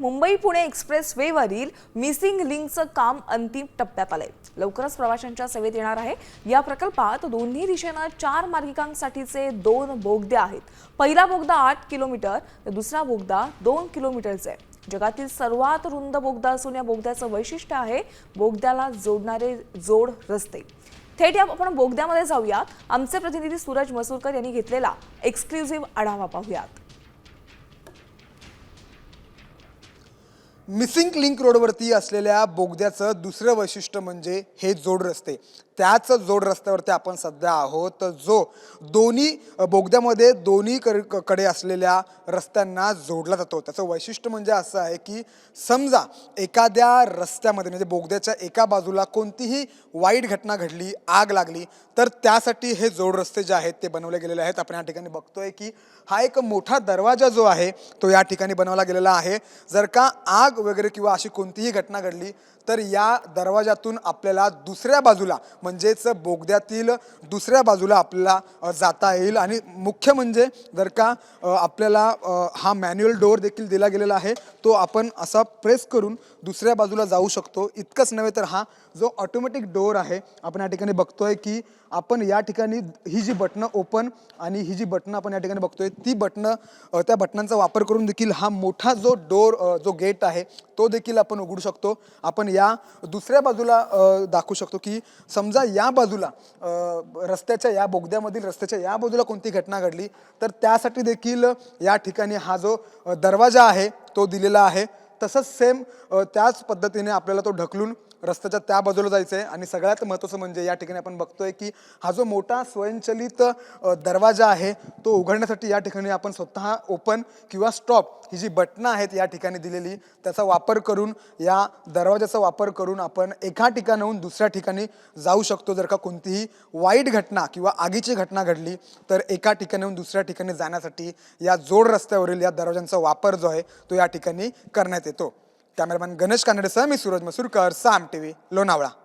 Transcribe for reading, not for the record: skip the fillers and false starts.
Mumbai Pune express वेवरील missing लिंकचं काम अंतिम टप्प्यात आलंय। लवकरच प्रवाशांच्या सेवेत येणार आहे। या प्रकल्पात दोन्ही दिशेनं 4 मार्गिकांसाठीचे 2 बोगदे आहेत। पहिला बोगदा 8 किलोमीटर तर दुसरा बोगदा 2 किलोमीटरचा आहे। जगातील सर्वात रुंद बोगदा असून या बोगद्याचं वैशिष्ट्य आहे बोगद्याला जोडणारे जोड रस्ते। थेट आपण बोगद्यामध्ये जाऊयात। आमचे प्रतिनिधी सूरज मसूरकर यांनी घेतलेला एक्सक्लुझिव्ह आढावा पाहूयात। मिसिंग लिंक रोडवरती असलेल्या बोगद्याचं दुसरं वैशिष्ट्य म्हणजे हे जोड रस्ते। त्याच जोड रस्त्यावरती आपण सध्या आहोत, जो दोन्ही बोगद्यामध्ये दोन्ही कडे असलेल्या रस्त्यांना जोडला जातो। त्याचं वैशिष्ट्य म्हणजे असं आहे की समजा एखाद्या रस्त्यामध्ये म्हणजे बोगद्याच्या एका बाजूला कोणतीही वाईट घटना घडली, आग लागली, तर त्यासाठी हे जोड रस्ते जे आहेत ते बनवले गेलेले आहेत। आपण या ठिकाणी बघतोय की हा एक मोठा दरवाजा जो आहे तो या ठिकाणी बनवला गेलेला आहे। जर का आग वगैरे किंवा अशी कोणतीही घटना घडली तर या दरवाजातून आपल्याला दुसऱ्या बाजूला म्हणजेच बोगद्यातील दुसऱ्या बाजूला आपल्याला जाता येईल। आणि मुख्य म्हणजे जर का आपल्याला हा मॅन्युअल डोअर देखील दिला गेलेला आहे, तो आपण असा प्रेस करून दुसऱ्या बाजूला जाऊ शकतो। इतकंच नव्हे तर हा जो ऑटोमॅटिक डोअर आहे, आपण या ठिकाणी बघतोय की आपण या ठिकाणी ही जी बटणं ओपन आणि ही जी बटणं आपण या ठिकाणी बघतोय ती बटणं त्या बटनांचा वापर करून देखील हा मोठा जो डोअर जो गेट आहे तो देखील आपण उघडू शकतो। आपण या दुसऱ्या बाजूला दाखवू शकतो की समजा या बाजूला रस्त्याच्या या बोगद्यामधील रस्त्याच्या या बाजूला कोणती घटना घडली तर त्यासाठी देखील या ठिकाणी हा जो दरवाजा आहे तो दिलेला आहे। तसंच सेम त्याच पद्धतीने आपल्याला तो ढकलून रस्त्याच्या त्या बाजूला जायचं आहे। आणि सगळ्यात महत्त्वाचं म्हणजे या ठिकाणी आपण बघतोय की हा जो मोठा स्वयंचलित दरवाजा आहे तो उघडण्यासाठी या ठिकाणी आपण स्वतः ओपन किंवा स्टॉप ही जी बटणं आहेत या ठिकाणी दिलेली, त्याचा वापर करून या दरवाजाचा वापर करून आपण एका ठिकाणाहून दुसऱ्या ठिकाणी जाऊ शकतो। जर का कोणतीही वाईट घटना किंवा आगीची घटना घडली तर एका ठिकाणाहून दुसऱ्या ठिकाणी जाण्यासाठी या जोड रस्त्यावरील या दरवाजांचा वापर जो आहे तो या ठिकाणी करण्यात येतो। कॅमेरामॅन गणेश कानडेसह मी सूरज मसूरकर, साम टीव्ही, लोणावळा।